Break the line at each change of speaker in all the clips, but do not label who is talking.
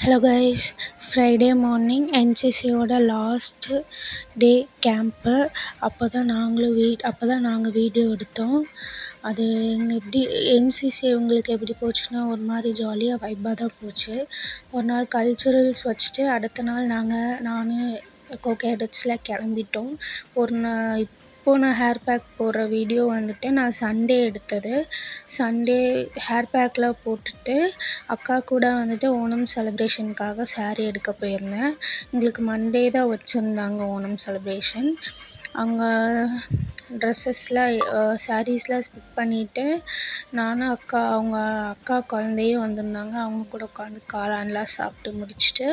Hello guys, Friday morning என்சிசியோட last day camp. அப்போ தான் நாங்கள் வீடியோ எடுத்தோம். அது எப்படி என்சிசி எங்களுக்கு எப்படி போச்சுன்னா, ஒரு மாதிரி ஜாலியாக வைப்பாக தான் போச்சு. ஒரு நாள் கல்ச்சுரல்ஸ் வச்சுட்டு அடுத்த நாள் நான் கோ கேடட்ஸில் கிளம்பிட்டோம். இப்போ நான் ஹேர் பேக் போடுற வீடியோ வந்துட்டு நான் சண்டே எடுத்தது. சண்டே ஹேர் பேக்லாம் போட்டுட்டு அக்கா கூட வந்துட்டு ஓணம் செலிப்ரேஷனுக்காக ஸாரீ எடுக்க போயிருந்தேன். எங்களுக்கு மண்டே தான் வச்சுருந்தாங்க ஓணம் செலிப்ரேஷன். அங்கே ட்ரெஸ்ஸஸ்லாம் ஸாரீஸ்லாம் ஸ்டிச் பண்ணிவிட்டு நானும் அவங்க அக்கா குழந்தையும் வந்திருந்தாங்க. அவங்க கூட உட்காந்து காளான்லாம் சாப்பிட்டு முடிச்சுட்டு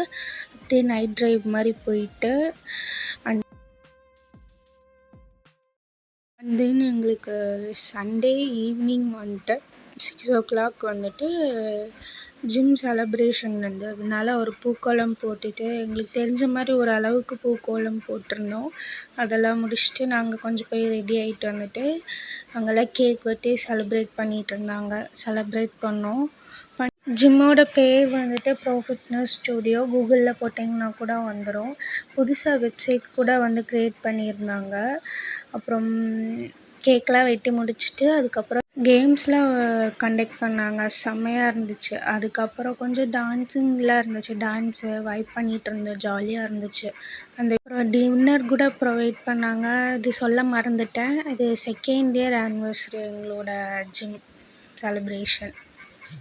அப்படியே நைட் ட்ரைவ் மாதிரி போயிட்டு தென் எங்களுக்கு சண்டே ஈவினிங் வந்துட்டு 6 o'clock வந்துட்டு ஜிம் செலப்ரேஷன் இருந்ததுனால ஒரு பூக்கோலம் போட்டுட்டு எங்களுக்கு தெரிஞ்ச மாதிரி ஓரளவுக்கு பூக்கோலம் போட்டிருந்தோம். அதெல்லாம் முடிச்சுட்டு நாங்கள் கொஞ்சம் போய் ரெடி ஆகிட்டு வந்துட்டு அங்கெல்லாம் கேக் வெட்டி செலப்ரேட் பண்ணோம். ஜிம்மோட பேர் வந்துட்டு ப்ரோ ஃபிட்னஸ் ஸ்டூடியோ. கூகுளில் போட்டிங்கன்னா கூட வந்துடும். புதுசாக வெப்சைட் கூட வந்து க்ரியேட் பண்ணியிருந்தாங்க. அப்புறம் கேக்லாம் வெட்டி முடிச்சுட்டு அதுக்கப்புறம் கேம்ஸ்லாம் கண்டக்ட் பண்ணாங்க. செம்மையாக இருந்துச்சு. அதுக்கப்புறம் கொஞ்சம் டான்ஸிங்லாம் இருந்துச்சு. டான்ஸு வைப் பண்ணிகிட்டு இருந்தோம். ஜாலியாக இருந்துச்சு. அப்புறம் டின்னர் கூட ப்ரொவைட் பண்ணாங்க. இது சொல்ல மறந்துட்டேன். இது 2nd இயர் ஆனிவர்சரி எங்களோட ஜிம் செலிப்ரேஷன்.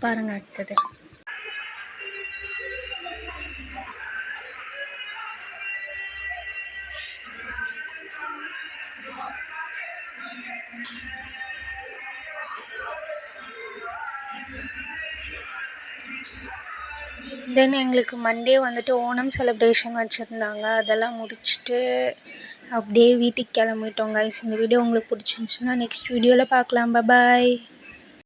பாருங்கள் அடுத்தது. தென் எங்களுக்கு மண்டே வந்துட்டு ஓணம் செலிப்ரேஷன் வச்சுருந்தாங்க. அதெல்லாம் முடிச்சுட்டு அப்படியே வீட்டுக்கு கிளம்பிட்டோம் கைஸ். இந்த வீடியோ உங்களுக்கு பிடிச்சிருந்துச்சுன்னா நெக்ஸ்ட் வீடியோவில் பார்க்கலாம். பாய்.